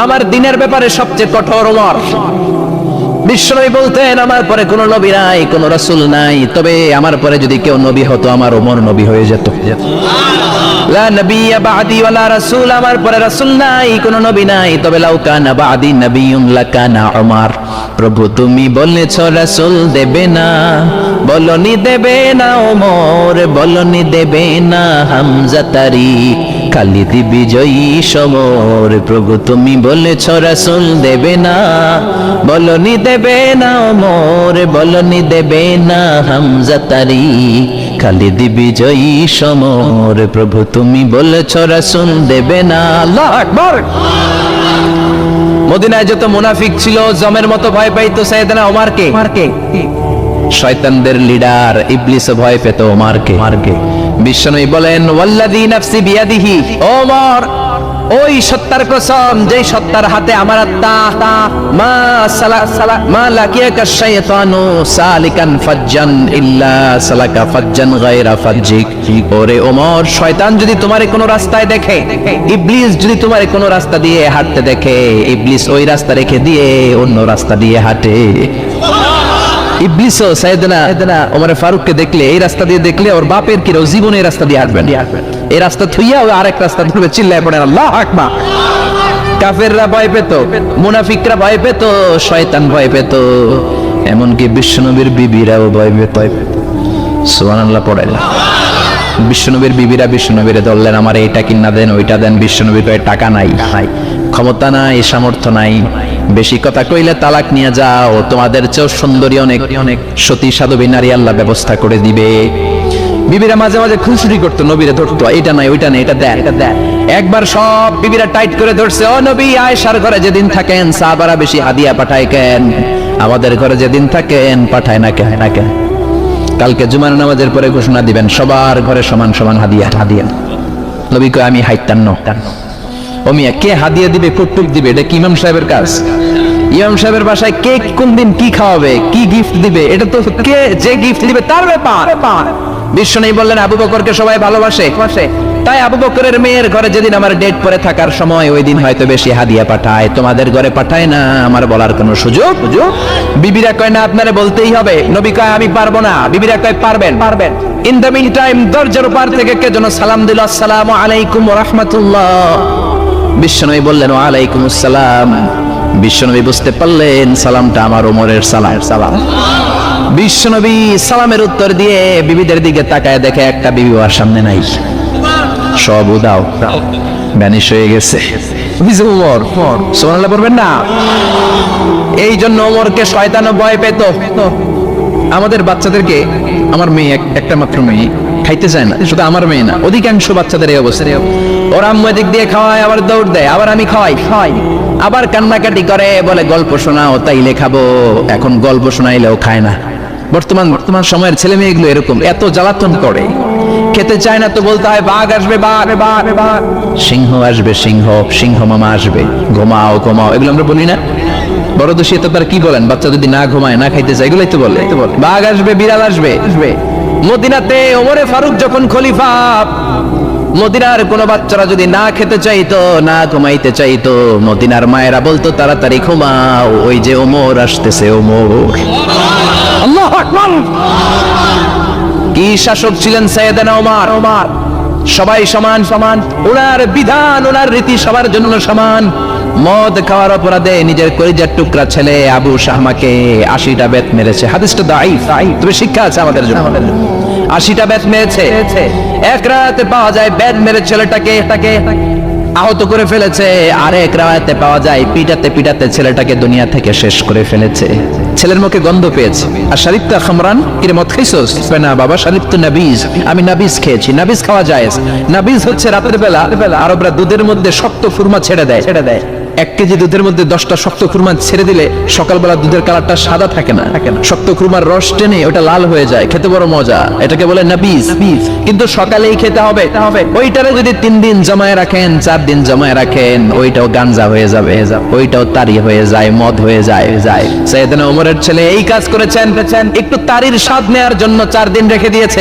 আমার দিনের ব্যাপারে সবচেয়ে কঠোর ওমর। বিশ্বনবী বলতেন আমার পরে কোনো নবী নাই, কোনো রাসূল নাই, তবে আমার পরে যদি কেউ নবী হতো আমার ওমর নবী হয়ে যেত। লা নবিয়্যা বা'দি ওয়ালা রাসূল, আমার পরে রাসূল নাই, কোনো নবী নাই, তবে লাউ কানা বা'দি নবিয়্যুন লাকানা উমর। প্রভু তুমি বলেছ রাসূল দেবে না, বলনি দেবে না ওমর, বলনি দেবে না হামজা তারিক, খালিদ বিজয়ী সমর। প্রভু তুমি বলেছ রাসূল দেবে না, বলনি দেবে না ওমর, বলনি দেবে না হামজা তারিক, খালিদ বিজয়ী সমর। প্রভু তুমি বলেছ রাসূল দেবে না। আল্লাহু আকবার। মদিনায় যত মুনাফিক ছিল জমের মতো ভয় পাইতো সাইয়েদনা ওমরকে। শয়তানদের লিডার ইবলিসও ভয় পেত ওমরকে। বিশ্বনবী বলেন ওয়াল্লাযী নাফসি বিয়াদিহি, ওমর ওই সত্তার কসম যেই সত্তার হাতে আমার আত্মা, মা লাকিয়াকা শাইতানু সালিকান ফাজ্জান ইল্লা সালাকা ফাজ্জান গায়রা ফাজ্জিক। ওরে ওমর, শয়তান যদি তোমারে কোনো রাস্তায় দেখে, ইবলিস যদি তোমারে কোনো রাস্তা দিয়ে হাঁটতে দেখে, ইবলিস ওই রাস্তা রেখে দিয়ে অন্য রাস্তা দিয়ে হাঁটে। ইবলিসও সাইয়েদনা ওমর ফারুককে দেখলে, এই রাস্তা দিয়ে দেখলে ওর বাপের কি জীবনে এই রাস্তা দিয়ে হাঁটবেন, এই রাস্তা থুইয়া ওই আরেক রাস্তা ধরবে, চিল্লায় পড়েন আল্লাহু আকবার। কাফেররা ভয় পেত, মুনাফিকরা ভয় পেত, শয়তান ভয় পেত, এমনকি বিশ্বনবীর বিবিরাও ভয় পেত। সুবহানাল্লাহ পড়েন। বিশ্বনবীর বিবিরা বিশ্বনবীরে ধরলেন আমার এইটা কিনা দেন, ওইটা দেন। বিশ্বনবী কয় টাকা নাই, ক্ষমতা নাই, সামর্থ্য নাই, বেশি কথা কইলে তালাক নিয়ে যাও, তোমাদের চেয়েও সুন্দরী অনেক সতী সাধবী নারী আল্লাহ ব্যবস্থা করে দিবে। বিবিরা মাঝে মাঝে খুনসুটি করতো, নবীরে ধরতো, এটা নাই ওইটা নেই, এটা দেন এটা দেন। একবার সব বিবিরা টাইট করে ধরছে, ও নবী আয়েশার ঘরে যেদিন থাকেন সাহাবারা বেশি হাদিয়া পাঠায় কেন, আমাদের ঘরে যেদিন থাকেন পাঠায় না কেন? কালকে জুমার নামাজের পরে ঘোষণা দিবেন সবার ঘরে সমান সমান হাদিয়া। নবী কয় আমি হাইতান্ন। ও মিয়া, কে হাদিয়া দিবে, কর্তৃক দিবে, এটা কি ইমাম সাহেবের কাজ? ইমাম সাহেবের বাসায় কে কোন দিন কি খাওয়াবে, কি গিফট দিবে, এটা তো কে যে গিফট দিবে তার ব্যাপার। বিশ্বনবী বললেন আবু বকরকে সবাই ভালোবাসে, তাই আবু বকরের মেয়ের ঘরে যেদিন আমার ডেট পরে থাকার সময় ওই দিন হয়তো বেশি হাদিয়া পাঠায়, তোমাদের ঘরে পাঠায় না, আমার বলার কোনো সুযোগ? বিবিরা কয় না আপনারে বলতেই হবে। নবী কয় আমি পারবো না। বিবিরা কয় পারবেন। ইন দ্য মিন টাইম দরজার পার থেকে কে যেন সালাম দিল, আসসালামু আলাইকুম ওয়া রাহমাতুল্লাহ। বিশ্বনবী বললেন ওয়া আলাইকুমুস সালাম। বিশ্বনবী বুঝতে পারলেন সালামটা আমার ওমরের সালাম। বিশ্বনবী সালামের উত্তর দিয়ে বিবিদের দিকে তাকায় দেখে একটা বিবি ওর সামনে নাই, সব উদাও, ভ্যানিশ হয়ে গেছে। ওমর সুবহানাল্লাহ বলবেন না? এই জন্য ওমরকে শয়তানও ভয় পেত। আমাদের বাচ্চাদেরকে, আমার মেয়ে একটা মাত্র মেয়ে, খাইতে চায় না, শুধু আমার মেয়ে না, অধিকাংশ বাচ্চাদের এই অবস্থা। ওরা আম্মু এদিক দিয়ে খাওয়ায়, আবার দৌড় দেয়, আবার আমি খাওয়াই, আবার কান্নাকাটি করে, বলে গল্প শোনাও, তাইলে খাবো। এখন গল্প শোনাইলেও খায় না। বর্তমান সময়ের ছেলে মেয়েগুলো এরকম, এত জ্বালাতন করে, খেতে চায় না তো বলতে হয় বাঘ আসবে, বাঘ, সিংহ আসবে, সিংহ মামা আসবে, ঘুমাও, এগুলো আমরা বলি না? বড় দোষী তো তার কি বলেন, বাচ্চা যদি না ঘুমায় না খাইতে চায়, এগুলোই তো বলে। বাঘ আসবে, বিড়াল আসবে। মদিনাতে ওমরে ফারুক যখন খলিফা, মদিনার কোন বাচ্চারা যদি না খেতে চাইতো, না ঘুমাইতে চাইতো, মদিনার মায়েরা বলতো তাড়াতাড়ি ঘুমাও, ওই যে ওমর আসতেছে, ওমর। আল্লাহু আকবার। কি শাসক ছিলেন সাইয়েদনা ওমর। সবাই সমান, ওনার বিধান, ওনার রীতি সবার জন্য সমান। মদ খাওয়ার অপরাধে নিজের কলিজার টুকরা ছেলে আবু শাহমাকে 80টা বেত মেরেছে। হাদিসটা দাঈফ, তবে শিক্ষা আছে আমাদের জন্য। 80টা বেত মেরেছে। এক রাতে পাওয়া যায় বেত মেরে ছেলেটাকে আহত করে ফেলেছে, আর এক রাতে পাওয়া যায় পিটাতে ছেলেটাকে দুনিয়া থেকে শেষ করে ফেলেছে। ছেলের মুখে গন্ধ পেয়েছে। আর শারিবতা খামরান, কিরে মদ খাইছস? না বাবা, শারিবতু নাবিজ, আমি নাবিজ খেয়েছি। নাবিজ খাওয়া যায়। নাবিজ হচ্ছে রাতের বেলা আরবরা দুধের মধ্যে শক্ত খুরমা ছেড়ে দেয়। 1 কেজি দুধের মধ্যে 10টা শক্ত খুরমা ছেড়ে দিলে সকালবেলা দুধের কালারটা সাদা থাকে না, শক্ত খুরমার রস টেনে ওটা লাল হয়ে যায়, খেতে বড় মজা। এটাকে বলে নাবিজ। কিন্তু সকালেই খেতে হবে। ওইটারে যদি 3 দিন জমায় রাখেন, 4 দিন জমায় রাখেন, ওইটাও গাঞ্জা হয়ে যাবে, ওইটাও তারি হয়ে যায়, মদ হয়ে যায়। সাইয়েদনা ওমরের ছেলে এই কাজ করেছেন, একটু তারির স্বাদ নেওয়ার জন্য 4 দিন রেখে দিয়েছে।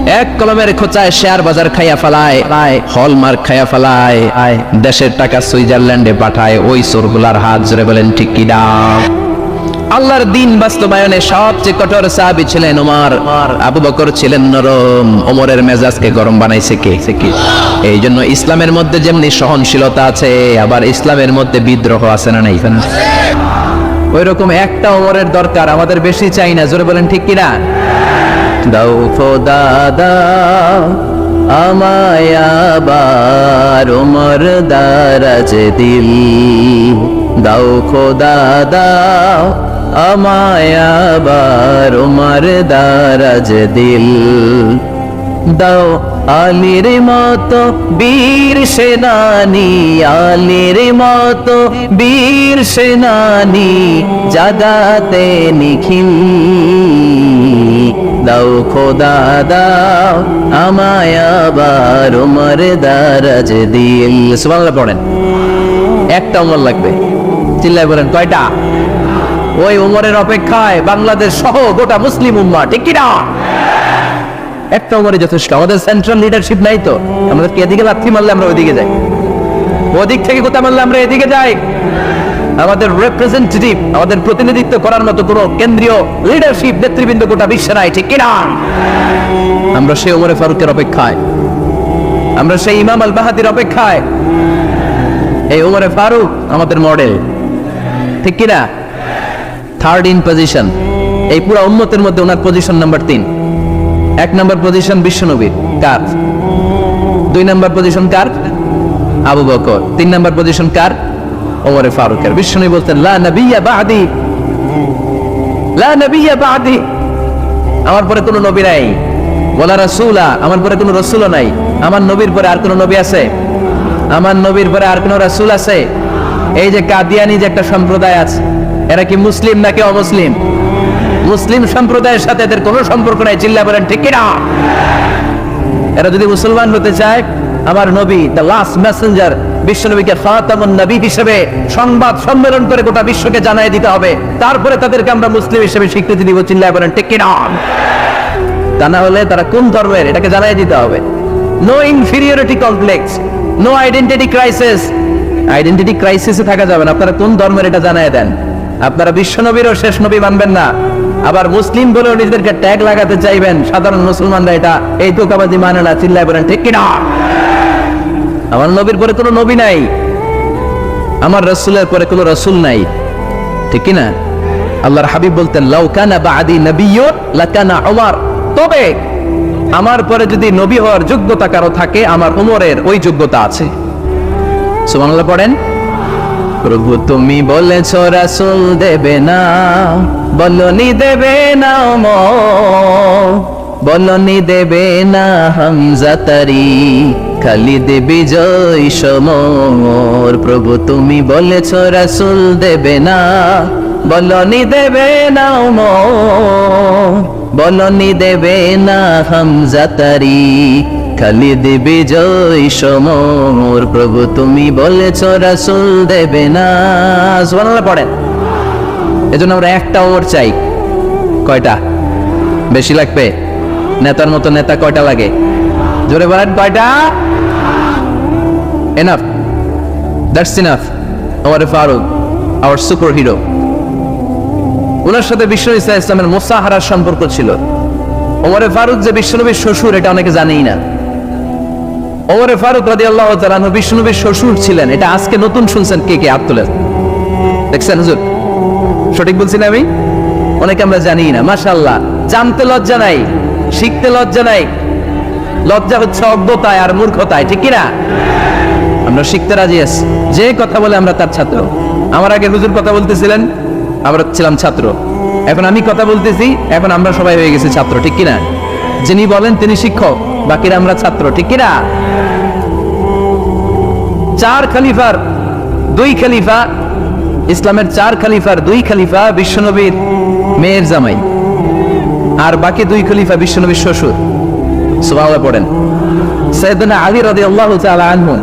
এক কলমের খোঁচায় শেয়ার বাজার খাইয়া ফেলায়, হলমার্ক খাইয়া ফেলায়, দেশের টাকা সুইজারল্যান্ডে পাঠায়। ওই চোরগুলার হাত জোরে বলেন ঠিক কি না? আল্লাহর দিন বাস্তবায়নে সবচেয়ে কঠোর সাহাবী ছিলেন ওমর। আবু বকর ছিলেন নরম, ওমরের মেজাজকে গরম বানাইছে কে? এই জন্য ইসলামের মধ্যে যেমনি সহনশীলতা আছে, আবার ইসলামের মধ্যে বিদ্রোহ আছে না নাই? ওই রকম একটা ওমরের দরকার, আমাদের বেশি চাই না। জোরে বলেন ঠিক কিনা? দাও খোদা দাও আমায় আবার ওমর দারাজ দিল, দাও খোদা দাও আমায় আবার ওমর দারাজ দিল, দাও আলীর মতো বীর সেনানি, আলীর মতো বীর সেনানি জাগাতে নিখিল, দাও খোদা দাও আমায় আবার ওমর দারাজ দিল। সুবহানাল্লাহ পড়েন। একটা ওমর লাগবে, চিল্লায় বলেন কয়টা? ওই ওমরের অপেক্ষায় বাংলাদেশ সহ গোটা মুসলিম উম্মাহ, ঠিক কি না? একটা ওমরে যথেষ্ট। আমাদের সেন্ট্রাল লিডারশিপ নাই তো, আমাদের এদিকে লাথি মারলে আমরা ওইদিকে যাই, ওদিক থেকে গোতা মারলে আমরা এদিকে যাই। আমাদের রিপ্রেজেন্টেটিভ, আমাদের প্রতিনিধিত্ব করার মতো কোনো কেন্দ্রীয় লিডারশিপ নেতৃবৃন্দ গোটা বিশ্বে নাই, ঠিক কিনা? আমরা সেই ওমরে ফারুকের অপেক্ষায়, আমরা সেই ইমাম আল বাহাদির অপেক্ষায়। এই ওমরে ফারুক আমাদের মডেল, ঠিক কিনা? থার্ড ইন পজিশন এই পুরো উম্মতের মধ্যে ওনার পজিশন নাম্বার 3। 1 নম্বর পজিশন বিশ্বনবীর, কার? 2 নম্বর পজিশন কার? আবু বকর। 3 নম্বর পজিশন কার? ওমরে ফারুকের। বিশ্বনবী বলতেন লা নবিয়্যা বা'দি, লা নবিয়্যা বা'দি, আমার পরে কোনো নবী নাই। ওয়ালা রাসূলা, আমার পরে কোনো রাসূলও নাই। আমার নবীর পরে আর কোনো নবী আছে? আমার নবীর পরে আর কোনো রাসূল আছে? এই যে কাদিয়ানি যে একটা সম্প্রদায় আছে, এরা কি মুসলিম নাকি অমুসলিম? মুসলিম সম্প্রদায়ের সাথে এদের কোনো সম্পর্ক নাই, চিল্লা বলেন ঠিক কিনা? এরা যদি মুসলমান হতে চায়, আমার নবী দ্য লাস্ট মেসেঞ্জার বিশ্বনবীকে খাতামুন নবী হিসেবে সংবাদ সম্মেলন করে গোটা বিশ্বকে জানাই দিতে হবে, তারপরে তাদেরকে আমরা মুসলিম হিসেবে স্বীকৃতি দিব, চিল্লা বলেন ঠিক কিনা? তা না হলে তারা কোন ধর্মের এটাকে জানাই দিতে হবে। No inferiority complex, no identity crisis. Identity ক্রাইসিসে থাকা যাবে না। আপনারা কোন ধর্মের এটা জানাই দেন। আপনারা বিশ্বনবীরও শেষ নবী মানবেন না, আবার মুসলিম বলেও নিজেদেরকে ট্যাগ লাগাতে চাইবেন। সাধারণ মুসলমানরা এটা এই তোকাবাজি মানে না, চিল্লায় বলেন ঠিক কিনা? আমার নবীর পরে কোনো নবী নাই, আমার রাসূলের পরে কোনো রাসূল নাই, ঠিক কিনা? আল্লাহর হাবিব বলতেন লাউ কানা বা'দি নাবিয়্যুন লাকানা উমর, তবে আমার পরে যদি নবী হওয়ার যোগ্যতা কারো থাকে, আমার ওমরের ওই যোগ্যতা আছে। সুবহানাল্লাহ পড়েন। প্রভু তুমি বলেছ রাসূল দেবে না, বলনি দেবে না ওমর, বলনি দেবে না হামজা তারি, খালিদ বিজয় সমর। প্রভু তুমি বলেছ রাসূল দেবে না, বলনি দেবে না ওমর, বলনি দেবে না হামজা তারি, খালিদ বিজয় সমর। প্রভু তুমি বলেছ রাসূল দেবে না। সুবহানাল্লাহ পড়েন। এজন্য আমরা একটা ওমর চাই। কয়টা? বেশি লাগবে? নেতার মতো নেতা কয়টা লাগে? জোরে বলেন কয়টা? Enough, that's enough. Omar Farooq our super hero. ওনার সাথে বিশ্বনবী সাল্লাল্লাহু আলাইহি ওয়াসাল্লামের মুসাহারার সম্পর্ক ছিল। ওমর ফারুক যে বিশ্বনবীর শ্বশুর, এটা অনেকে জানেই না। ওমর ফারুক রাদিয়াল্লাহু তাআলা আনহু বিশ্বনবীর শ্বশুর ছিলেন। এটা আজকে নতুন শুনছেন, কে কে হাত তোলেন? দেখছেন হুজুর? সঠিক বলছি না আমি? অনেকে আমরা জানি না। মাশাআল্লাহ, জানতে লজ্জা নাই, শিখতে লজ্জা নাই। লজ্জা হচ্ছে অজ্ঞতায় আর মূর্খতায়, ঠিক কিনা? আমরা শিখতে রাজি আছি। যে কথা বলে আমরা তার ছাত্র। আমার আগে হুজুর কথা বলতেছিলেন, আমরা ছিলাম ছাত্র। এখন আমি কথা বলতেছি, এখন আমরা সবাই হয়ে গেছি ছাত্র, ঠিক কিনা? যিনি বলেন তিনি শিক্ষক, বাকিরা আমরা ছাত্র, ঠিক কিনা? 4 খলিফার 2 খলিফা, ইসলামের 4 খলিফার 2 খলিফা বিশ্বনবীর মেয়ের জামাই, আর বাকি 2 খলিফা বিশ্বনবীর শ্বশুর। সুবহানাল্লাহ পড়েন। সাইয়েদনা আলী রাদিয়াল্লাহু তাআলা আনহু,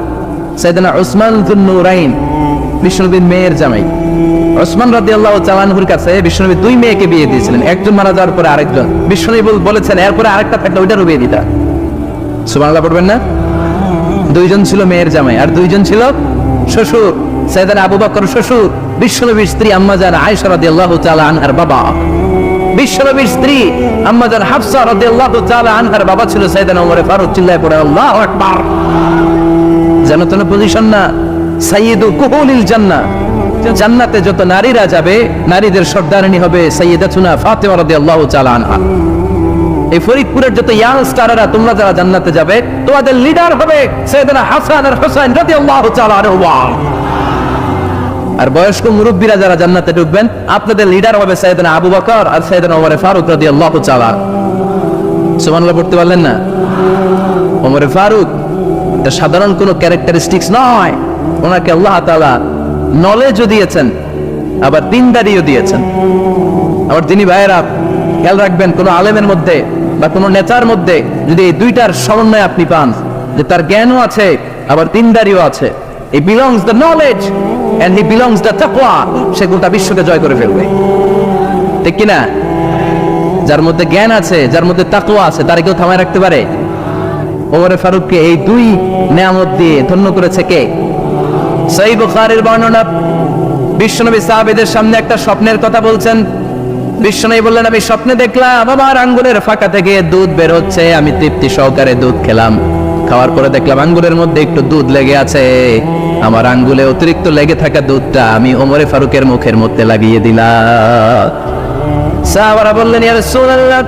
সাইয়েদনা উসমান যুন নূরাইন, বিশ্বনবীর মেয়ের জামাই। ওসমান রাদিয়াল্লাহু তাআলা আনহুর কাছে বিশ্বনবী দুই মেয়েকে বিয়ে দিয়েছিলেন, একজন মারা যাওয়ার পরে আরেকজন। বিশ্বনবী বলেছেন এরপরে আরেকটা থাকলে ওইটারও বিয়ে দিতা। সুবহানাল্লাহ পড়বেন না? দুইজন ছিল মেয়ের জামাই আর দুইজন ছিল শ্বশুর। সাইয়েদনা আবু বকর শ্বশুর, বিশ্বনবীর স্ত্রী আম্মা জান আয়েশা রাদিয়াল্লাহু তাআলা আনহার বাবা। বিশ্বনবীর স্ত্রী আম্মা জান হাফসা রাদিয়াল্লাহু তাআলা আনহার বাবা ছিল সাইয়েদনা ওমর ফারুক। চিল্লায় পড়ে আল্লাহু আকবার। জানো তো না পজিশন না, সাইয়্যিদু কুহুলিল জান্নাহ। জান্নাতে যত নারীরা যাবে, নারীদের সর্দারিনী হবে সাইয়্যিদাতুনা ফাতেমা রাদিয়াল্লাহু তাআলা আনহা। এই ফরিদপুরের যত ইয়াং স্টাররা তোমরা যারা জান্নাতে যাবে, তোমাদের লিডার হবে সাইয়েদনা হাসান আর হুসাইন রাদিয়াল্লাহু তাআলা আনহুমা। আর বয়স্ক মুরব্বীরা যারা জান্নাতে ঢুকবেন, আপনাদের লিডার হবে সাইয়েদনা আবু বকর আর সাইয়েদনা ওমর ফারুক রাদিয়াল্লাহু তাআলা। সুবহানাল্লাহ পড়তে পারলেন না? ওমর ফারুক এটা সাধারণ কোনো ক্যারেক্টারিস্টিক্স নয়। ওনাকে আল্লাহ তাআলা নলেজও দিয়েছেন, আবার দিনদারিও দিয়েছেন। আবার তিনি ভাইয়েরা খেয়াল রাখবেন, কোন আলেমের মধ্যে বা কোন নেতার মধ্যে যদি এই দুইটার সমন্বয় আপনি পান, যে তার জ্ঞানও আছে আবার দিনদারিও আছে, he belongs the knowledge and he belongs the taqwa, সে গোটা বিশ্বকে জয় করে ফেলবে। ঠিক কিনা? যার মধ্যে জ্ঞান আছে, যার মধ্যে তাকওয়া আছে, তারে কেউ থামায় রাখতে পারে? ওমর ফারুককে এই দুই নেয়ামত দিয়ে ধন্য করেছে কে? সহিহ বুখারীর বর্ণনা, বিশ্বনবী সাহাবীদের সামনে একটা স্বপ্নের কথা বলছেন। বিশ্বনবী বললেন, আমি স্বপ্নে দেখলাম আমার আঙ্গুলের ফাঁকা থেকে দুধ বের হচ্ছে, আমি তৃপ্তি সহকারে দুধ খেলাম। খাওয়ার পরে দেখলাম আঙ্গুলের মধ্যে একটু দুধ লেগে আছে। আমার আঙ্গুলে অতিরিক্ত লেগে থাকা দুধটা আমি ওমর ফারুকের মুখের মধ্যে লাগিয়ে দিলাম। সাহাবারা বললেন, ইয়া রাসূলুল্লাহ,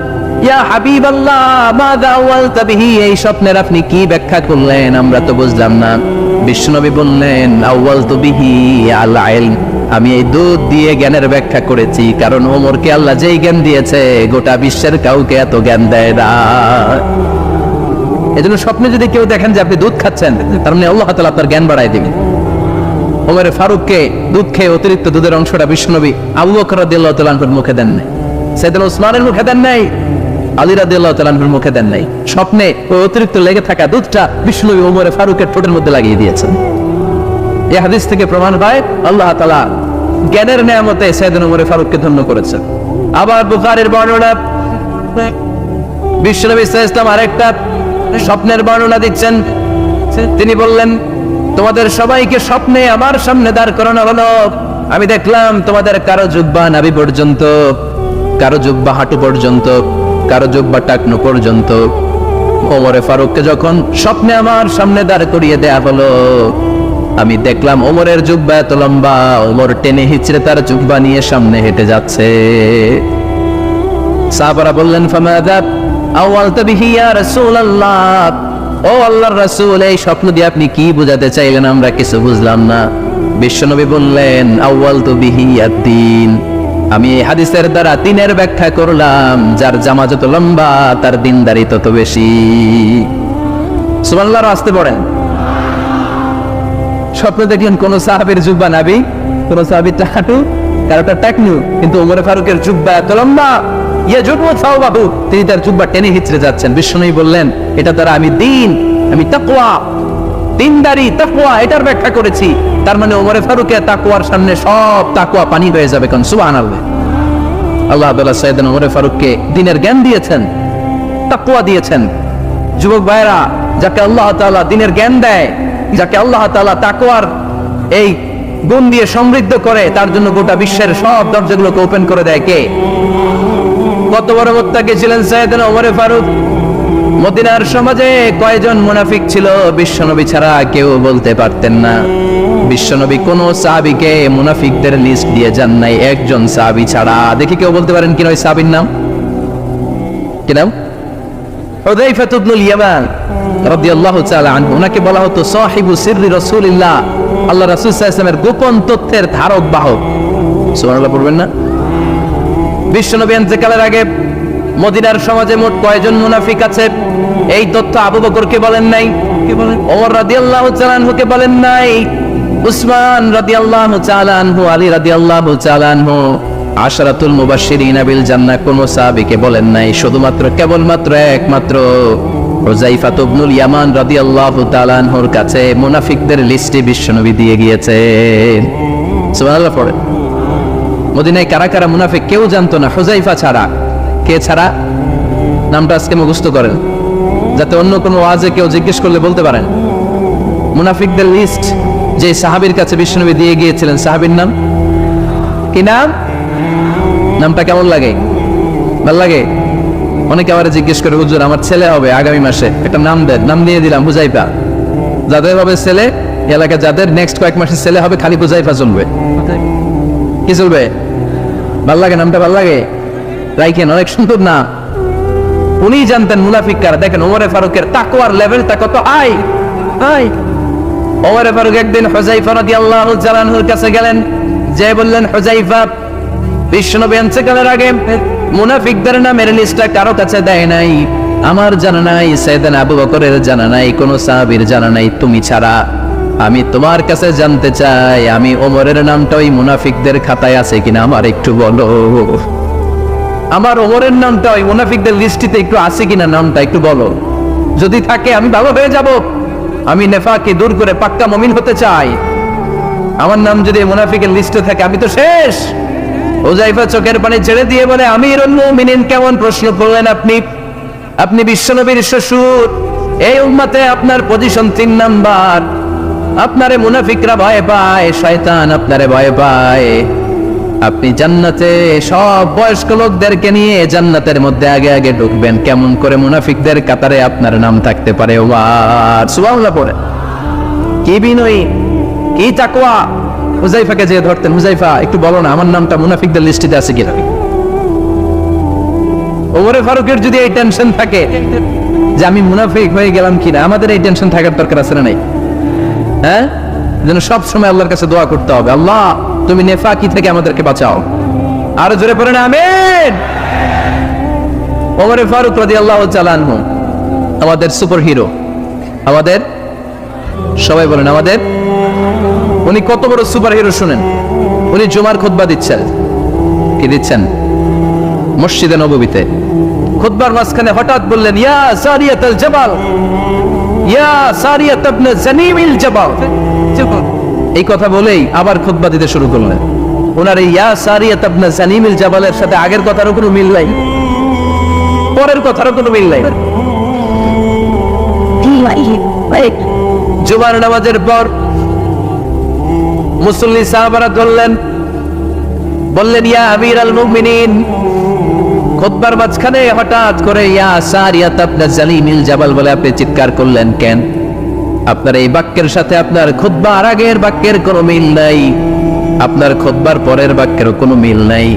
ইয়া হাবিবাল্লাহ, মাযা আওয়ালতা বিহি, এই স্বপ্নের আপনি কি ব্যাখ্যা করলেন, আমরা তো বুঝলাম না। বিশ্বনবী বললেন, আওয়ালতু বিহি আল ইলম, আমি এই দুধ দিয়ে জ্ঞানের ব্যাখ্যা করেছি, কারণ ওমরকে আল্লাহ যেই জ্ঞান দিয়েছে গোটা বিশ্বের কাউকে এত জ্ঞান দেয় না। এজন্য স্বপ্নে যদি কেউ দেখেন যে আপনি দুধ খাচ্ছেন, তার মানে আল্লাহ তাআলা আপনার জ্ঞান বাড়ায় দিবেন। ওমর ফারুককে দুধ খেয়ে অতিরিক্ত দুধের অংশটা বিশ্বনবী আবু বকর রাদিয়াল্লাহু তাআলা আনহুর মুখে দেন নাই, সাইয়েদনা উসমানের মুখে দেন নাই, আলী রাদিয়াল্লাহু তাআলা আনহুর মুখে দেন নাই। স্বপ্নে ওই অতিরিক্ত লেগে থাকা দুধটা বিশ্বনবী ওমর ফারুকের ঠোঁটের মধ্যে লাগিয়ে দিয়েছেন। এই হাদিস থেকে প্রমাণ হয় আল্লাহ তাআলা জ্ঞানের নেয়ামতে সাইয়েদনা ওমর ফারুককে ধন্য করেছেন। আবার বুখারীর বর্ণনা, বিশ্বনবী সাল্লাল্লাহু আলাইহি ওয়াসাল্লাম আরেকটা স্বপ্নের বর্ণনা দিচ্ছেন। তিনি বললেন, তোমাদের সবাইকে স্বপ্নে আমার সামনে দাঁড় করানো হলো। আমি দেখলাম তোমাদের কারো জুব্বা নাভি পর্যন্ত, কারো জুব্বা হাঁটু পর্যন্ত, কারো জুব্বা টাকনু পর্যন্ত। ওমর ফারুককে যখন স্বপ্নে আমার সামনে দাঁড় করিয়ে দেয়া হলো, আমি দেখলাম ওমরের জুব্বা এত লম্বা, ওমর টেনে হিচড়ে তার জুব্বা নিয়ে সামনে হেঁটে যাচ্ছে। সাহাবারা বললেন, ফামাযা আওয়ালতা বিহি ইয়া রাসূলুল্লাহ, ও আল্লাহর রাসূল, এই স্বপ্ন দিয়ে আপনি কি বোঝাতে চাইলেন, আমরা কিছু বুঝলাম না। বিশ্বনবী বললেন, আওয়ালতু বিহি আদ-দ্বীন, আমি এই হাদিসের দ্বারা দ্বীনের ব্যাখ্যা করলাম, যার জামা যত লম্বা তার দ্বীনদারি তত বেশি। সুবহানাল্লাহ, আসতে পড়েন। স্বপ্ন দেখলেন কোন সাহাবীর জুব্বা নাভি, কোন সাহাবীর হাঁটু, কারোটা টাকনু, কিন্তু ওমর ফারুকের জুব্বা এত লম্বা, তিনি তার জুব্বা টেনে হিচড়ে যাচ্ছেন। বিশ্বনবী বললেন, এটা দ্বারা আমি দ্বীন, আমি তাকওয়া, দ্বীনদারি, তাকওয়া এটার ব্যাখ্যা করেছি। তার মানে ওমর ফারুকের তাকওয়ার সামনে সব তাকওয়া পানি হয়ে যাবে। কোন সুবহানাল্লাহ। আল্লাহ তাআলা সাইয়েদনা ওমর ফারুককে দ্বীনের জ্ঞান দিয়েছেন, তাকওয়া দিয়েছেন। যুবক ভাইরা, যাকে আল্লাহ তাআলা দ্বীনের জ্ঞান দেয়, যাকে আল্লাহ তাআলা তাকওয়ার এই গুণ দিয়ে সমৃদ্ধ করে, তার জন্য গোটা বিশ্বের সব দরজাগুলোকে ওপেন করে দেয় কে? কত বড় মুত্তাকি ছিলেন সাইয়েদনা ওমর ফারুক। মদিনার সমাজে কয়জন মুনাফিক ছিল বিশ্বনবী ছাড়া কেউ বলতে পারতেন না। বিশ্বনবী কোন সাহাবীকে মুনাফিকদের লিস্ট দিয়ে যান নাই, একজন সাহাবী ছাড়া। দেখি কেউ বলতে পারেন কিনা ওই সাহাবীর নাম? কি নাম? হুযায়ফা ইবনুল ইয়ামান রাদিয়াল্লাহু তাআলা আনহু। ওনাকে বলা হতো সাহিবু সিররি রাসূলিল্লাহ, আল্লাহ রাসূল সাল্লাল্লাহু আলাইহি ওয়াসাল্লামের গোপন তথ্যের ধারক বাহক। সুবহানাল্লাহ পড়বেন না? বিশ্বনবী ইন্তেকালের আগে মদিনার সমাজে মোট কয়জন মুনাফিক আছে, এই তথ্য আবু বকরকে বলেন নাই, ওমর রাদিয়াল্লাহু তাআলা আনহুকে বলেন নাই, উসমান রাদিয়াল্লাহু তাআলা আনহু, আলী রাদিয়াল্লাহু তাআলা আনহু, আশরাতুল মুবাশশিরিনা বিল জান্নাহ কোন সাহাবীকে বলেন নাই। শুধুমাত্র কেবলমাত্র একমাত্র হুযায়ফা ইবনুল ইয়ামান রাদিয়াল্লাহু তাআলা আনহুর কাছে মুনাফিকদের লিস্টে বিশ্বনবী দিয়ে গিয়েছেন। সুবহানাল্লাহ পড়ে। মদিনায় কারা কারা মুনাফিক কেউ জানতো না হুযায়ফা ছাড়া। কে ছাড়া? নামটা আজকে মুখস্থ করেন, যাতে অন্য কোনো ওয়াজে কেউ জিজ্ঞেস করলে বলতে পারেন। মুনাফিকদের লিস্ট যে সাহাবীর কাছে বিশ্বনবী দিয়ে গিয়েছিলেন, সাহাবীর নাম কি? নাম? নামটা কেমন লাগে? ভালো লাগে? অনেকে আবার জিজ্ঞেস করে, হুজুর আমার ছেলে হবে আগামী মাসে, একটা নাম দেন। নাম দিয়ে দিলাম হুযায়ফা। যাদের হবে ছেলে, এলাকায় যাদের নেক্সট কয়েক মাসে ছেলে হবে, খালি হুযায়ফা চলবে। কি চলবে? ভাল লাগে নামটা? ভাল লাগে? রাইখেন, অনেক সুন্দর নাম। উনি জানতেন মুনাফিক কারা। দেখেন ওমরে ফারুকের তাকওয়ার লেভেলটা কত হাই হাই। ওমরে ফারুক একদিন হুযায়ফা রাদিয়াল্লাহু তাআলা আনহুর কাছে গেলেন, যে বললেন, হুযায়ফা, বিশ্বনবী ইন্তেকালের আগে মুনাফিকদের নামের লিস্টটা কারো কাছে দেয় নাই, আমার জানা নাই, সাইয়েদনা আবু বকরের জানা নাই, কোন সাহাবীর জানা নাই, তুমি ছাড়া। আমি তোমার কাছে জানতে চাই, আমি ওমরের নামটা ওই মুনাফিকদের খাতায় আছে কিনা আমার একটু বলো। আমার ওমরের নামটা ওই মুনাফিকদের লিস্টিতে একটু আছে কিনা, নামটা একটু বলো। যদি থাকে আমি ভালো হয়ে যাব। আমি নেফাককে দূর করে পাক্কা মুমিন হতে চাই। আমার নাম যদি মুনাফিকের লিস্টে থাকে আমি তো শেষ। হুযায়ফা চোখের পানি ছেড়ে দিয়ে বলে, আমিরুল মুমিনিন, কেমন প্রশ্ন করলেন আপনি? আপনি বিশ্বনবীর শ্বশুর। এই উম্মতে আপনার পজিশন 3 নাম্বার। আপনারে মুনাফিকরা ভয় পায়, শয়তান আপনারে ভয় পায়। আপনি জান্নাতে সব বয়স্ক লোকদেরকে নিয়ে জান্নাতের মধ্যে আগে আগে ঢুকবেন, কেমন করে মুনাফিকদের কাতারে আপনার নাম থাকতে পারে? ওমর সুবহানাল্লাহ পড়ে। কি বিনয়ী, কি তাকওয়া। হুযায়ফাকে যে ধরতেন, হুযায়ফা একটু বলো না আমার নামটা মুনাফিকদের লিস্টিতে আছে কিনা। ওমরে ফারুকের যদি এই টেনশন থাকে যে আমি মুনাফিক হয়ে গেলাম কিনা, আমাদের এই টেনশন থাকার দরকার আছে না নাই? হ্যাঁ, যেন সব সময় আল্লাহর কাছে দোয়া করতে হবে, আল্লাহ তুমি নেফাকি থেকে আমাদেরকে বাঁচাও। আরো জোরে পড়েন আমিন। ওমরে ফারুক রাদিয়াল্লাহু তাআলা আনহু আমাদের সুপার হিরো, আমাদের সবাই বলেন আমাদের। উনি কত বড় সুপার হিরো শুনেন। উনি জুমার খুতবা দিচ্ছেন। কি দিচ্ছেন? মসজিদে নববীতে। খুতবার মাঝখানে হঠাৎ বললেন, ইয়া সারিয়াতুল জাবাল, ইয়া সারিয়াত ইবনে জানিমিল জাবাল। এই কথা বলেই আবার খুতবা দিতে শুরু করলেন। ওনার এই ইয়া সারিয়াত ইবনে জানিমিল জাবালের সাথে আগের কথারও কোনো মিল নাই, পরের কথারও কোনো মিল নাই। জুমার নামাজের পর মুসল্লি সাহাবারা ধরলেন, বললেন, ইয়া আমিরাল মুমিনিন। খুতবার মাঝখানে হঠাৎ করে ইয়া সারিয়াত ইবনে জানিমিল জাবাল বলে আপনি চিৎকার করলেন কেন? আপনার এই বাক্যের সাথে আপনার খুতবার আগের বাক্যের কোনো মিল নাই, আপনার খুতবার পরের বাক্যেরও কোনো মিল নাই।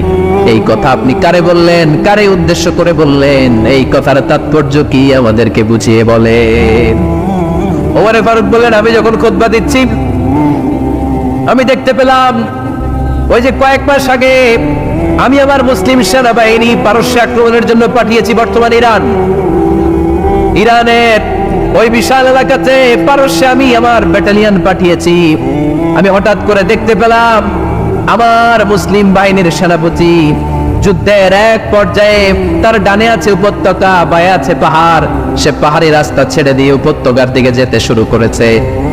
এই কথা আপনি কারে বললেন? কারে উদ্দেশ্য করে বললেন? এই কথার তাৎপর্য কি আমাদেরকে বুঝিয়ে বলেন। ওমরে ফারুক বললেন, আমি যখন খুতবা দিচ্ছি আমি দেখতে পেলাম ওই যে কয়েক মাস আগে আমি আমার মুসলিম সেনাবাহিনী পারস্য আক্রমণের জন্য পাঠিয়েছি বর্তমান ইরানের ওই বিশাল এলাকাতে পারস্যে আমি আমার ব্যাটালিয়ন পাঠিয়েছি। আমি হঠাৎ করে দেখতে পেলাম আমার মুসলিম বাহিনীর সেনাপতি যুদ্ধের এক পর্যায়ে তার ডানে আছে উপত্যকা, বায়ে আছে পাহাড়, সে পাহাড়ি রাস্তা ছেড়ে দিয়ে উপত্যকার দিকে যেতে শুরু করেছে।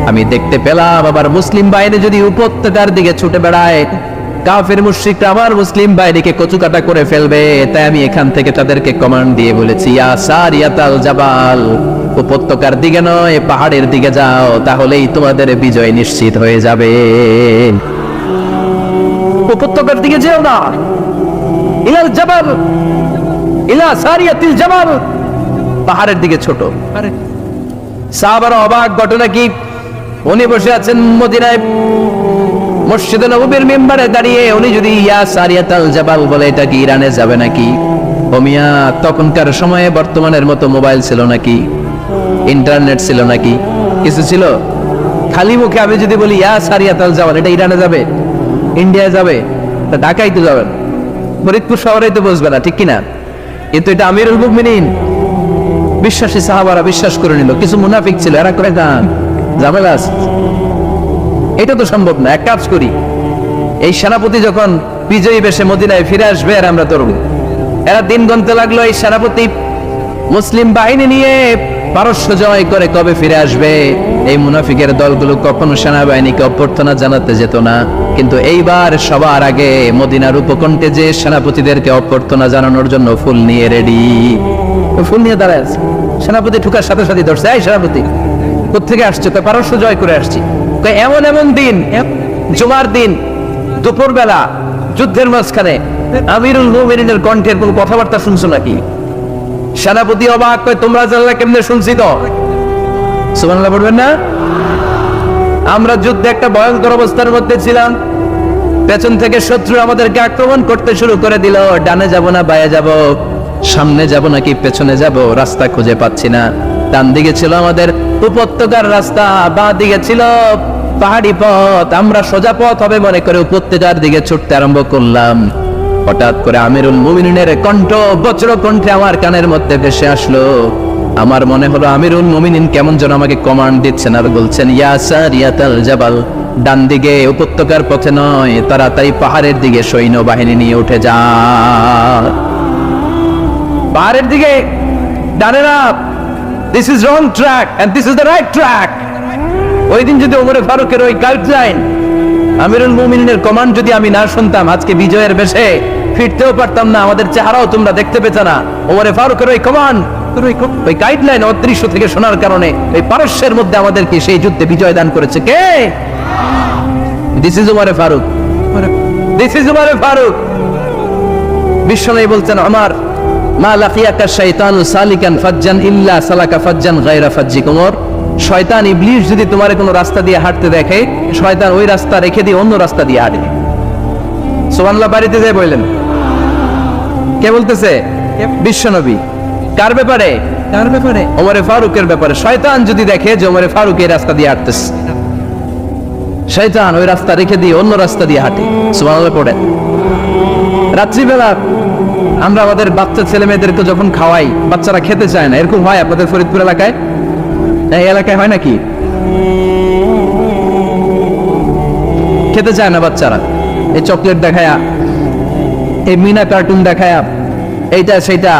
আমি দেখতে পেলাম আবার মুসলিম বাহিনী যদি উপত্যকার দিকে ছুটে বেড়ায়, কাফের মুশরিকরা আমার মুসলিম বাহিনীকে কচুকাটা করে ফেলবে। তাই আমি এখান থেকে তাদেরকে কমান্ড দিয়ে বলেছি, ইয়া সারিয়াতাল জাবাল, উপত্যকার দিকে নয় পাহাড়ের দিকে যাও, তাহলেই তোমাদের বিজয় নিশ্চিত হয়ে যাবে। উপত্যকার দিকে যেও না, ইলাল জাবাল, ইলা সারিয়াতিল জাবাল, পাহাড়ের দিকে ছোট। সাহাবারা অবাক। ঘটনা কি? উনি বসে আছেন মদিনায় মসজিদে নববীর মিম্বারে দাঁড়িয়ে, উনি যদি ইয়া সারিয়াতাল জাবাল বলে, এটা কি ইরানে যাবে নাকি? ও মিয়া, তখনকার সময়ে বর্তমানের মতো মোবাইল ছিল নাকি? ইন্টারনেট ছিল নাকি? কিছু ছিল? খালি মুখে আমি যদি বলি ইয়া সারিয়াতাল জাবাল, এটা ইরানে যাবে? ইন্ডিয়া যাবে? ঢাকায় তো যাবেন, ফরিদপুর শহরে তো বসবে না, ঠিক কিনা? কিন্তু এটা আমিরুল মুমিনিন বিশ্বাসী সাহাবারা বিশ্বাস করে নিল। কিছু মুনাফিক ছিল, এরা করে যান ঝামেলা আছে, এটা তো সম্ভব না। এক কাজ করি, এই সেনাপতি যখন বিজয়ী বেশে মদিনায় ফিরে আসবে আর আমরা তরব। এরা দিন গুনতে লাগলো। এই সেনাপতি মুসলিম বাহিনী নিয়ে পারস্য জয় করে কবে ফিরে আসবে? এই মুনাফিকের দলগুলো কখনো সেনাবাহিনীকে অভ্যর্থনা জানাতে যেত না, কিন্তু এইবার সবার আগে মদিনার উপকণ্ঠে যে সেনাপতিদেরকে অভ্যর্থনা জানানোর জন্য ফুল নিয়ে রেডি। ফুল নিয়ে দাঁড়ায় আছে। সেনাপতি ঠুকার সাথে সাথে ধরছে, এই সেনাপতি কোত্থেকে আসছে? তো পারস্য জয় করে আসছি। এমন এমন দিন, জুমার দিন, দুপুর বেলা, যুদ্ধের মাঝখানে আমিরুল মুমিনিনের কণ্ঠের কোন কথাবার্তা শুনছো নাকি? সেনাপতি অবাক, কয় তোমরা জানলা কেমনে? শুনছি তো। সুবহানাল্লাহ পড়বেন না? আমরা যুদ্ধে একটা ভয়ঙ্কর অবস্থার মধ্যে ছিলাম, পেছন থেকে শত্রু আমাদেরকে আক্রমণ করতে শুরু করে দিল। ডানে যাব না বায়ে যাব, সামনে যাব নাকি পেছনে যাব, রাস্তা খুঁজে পাচ্ছি না। ডান দিকে ছিল আমাদের উপত্যকার রাস্তা, বাঁ দিকে ছিল পাহাড়ি পথ। আমরা সোজা পথ হবে মনে করে উপত্যকার দিকে ছুটতে আরম্ভ করলাম। হঠাৎ করে আমিরুল মুমিনিনের কণ্ঠ বজ্র কণ্ঠে আমার কানের মধ্যে ভেসে আসলো। আমার মনে হলো আমিরুল মুমিনিন কেমন যেন আমাকে কমান্ড দিচ্ছেন আর বলছেন, ইয়া সারিয়াতাল জাবাল, ডান দিকে উপত্যকার পথে নয়, তাড়াতাড়ি পাহাড়ের দিকে সৈন্য বাহিনী নিয়ে উঠে যা। পাহাড়ের দিকে, ডানে না, this is wrong track and this is the right track. ওই দিন যদি ওমরে ফারুকের ওই গাইডলাইন, আমিরুল মুমিনিনের কমান্ড যদি আমি না শুনতাম, আজকে বিজয়ের বেশে ফিরতেও পারতাম না, আমাদের চেহারাও তোমরা দেখতে পেতে না। ওমরে ফারুকের ওই কমান্ড, ওই গাইডলাইন অদৃশ্য থেকে শোনার কারণে ওই পারস্যের মধ্যে আমাদেরকে সেই যুদ্ধে বিজয় দান করেছে কে? দিস ইজ ওমরে ফারুক, দিস ইজ ওমরে ফারুক। বিশ্বনবী বলছেন, আমার মা লাকিয়াকা শাইতানু সালিকান ফাজ্জান ইল্লা সালাকা ফাজ্জান গায়রা ফাজ্জিক। ওমর, শয়তান ইবলিস যদি তোমার কোনো রাস্তা দিয়ে হাঁটতে দেখে, শয়তান ওই রাস্তা রেখে দিয়ে অন্য রাস্তা দিয়ে হাঁটে। সুবহানাল্লাহ বাড়িতে যায় বললেন। কে বলতেছে? বিশ্বনবী। কার ব্যাপারে? কার ব্যাপারে? ওমরে ফারুকের ব্যাপারে। শয়তান যদি দেখে যে ওমরে ফারুক এই রাস্তা দিয়ে হাঁটতেছে, শয়তান ওই রাস্তা রেখে দিয়ে অন্য রাস্তা দিয়ে হাঁটে। সুবহানাল্লাহ পড়ে। রাত্রিবেলা আমরা আমাদের বাচ্চা ছেলে মেয়েদেরকে যখন খাওয়াই, বাচ্চারা খেতে চায় না, এরকম হয় আপনাদের ফরিদপুর এলাকায়? এই এলাকায় হয় নাকি? খেতে চায় না বাচ্চারা, এই চকলেট দেখায়া, এই মিনা কার্টুন দেখায়া, এইটা সেইটা,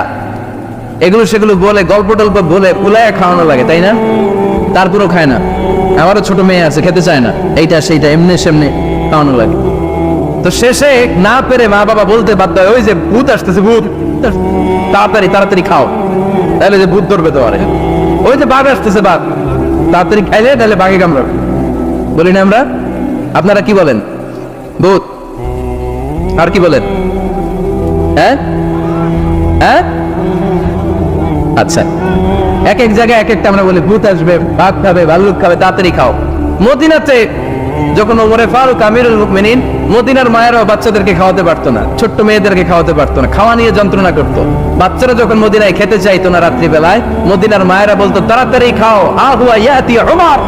এগুলো সেগুলো বলে, গল্প টল্প বলে পুলায় খাওয়ানো লাগে, তাই না? তারপরেও খায় না। আমারও ছোট মেয়ে আছে, খেতে চায় না, এইটা সেইটা এমনি সেমনি খাওয়ানো লাগে। তো শেষে না পেরে মা বাবা বলতে বাধ্য হয়, ওই যে ভূত আসতেছে, ভূত, তাড়াতাড়ি তাড়াতাড়ি খাও, তাহলে যে ভূত ধরবে তো। আরে ওই যে বাঘ আসতেছে, বাঘ, তাড়াতাড়ি খাইলে তাহলে বাঘে কামড়াবে। বলি না আমরা? আপনারা কি বলেন? ভূত। আর কি বলেন? হ্যাঁ হ্যাঁ, আচ্ছা, এক এক জায়গায় এক একটা আমরা বলি, ভূত আসবে, বাঘ খাবে, ভাল্লুক খাবে, তাড়াতাড়ি খাও। মদিনাতে যখন ওমরে ফারুক আমিরুল মুমিনিন, মদিনার মায়েরাও বাচ্চাদেরকে খাওয়াতে পারতো না, ছোট্ট মেয়েদেরকে খাওয়াতে পারতো না, খাওয়া নিয়ে যন্ত্রণা করতো। বাচ্চারা যখন মদিনায় খেতে চাইতো না রাত্রি বেলায়, মদিনার মায়েরা বলতো, তাড়াতাড়ি খাও, আহুয়া ইয়াতি উমর,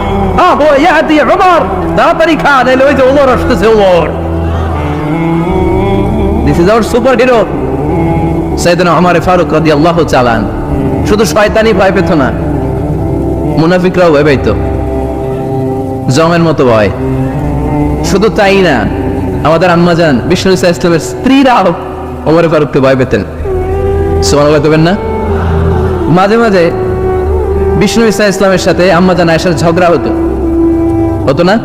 আহুয়া ইয়াতি উমর, তাড়াতাড়ি খা, নাইলে ওই যে ওমর আসতেছে, Omar. This is our super hero সাইয়েদনা ওমর ফারুক রাদিয়াল্লাহু তাআলা। শুধু শয়তানি ভয় পেত না, মুনাফিকরাও ভয় পাইতো, জমের মতো ভয়। শুধু তাই না, আমাদের আম্মাজান বিষ্ণু ইসলামের স্ত্রীরাও ওমর ফারুককে ভয় পেতেন। সুবহানাল্লাহ বলবেন না? মাঝে মাঝে বিষ্ণু ইসলামের সাথে আম্মাজান আয়েশার ঝগড়া হতো, হতো না?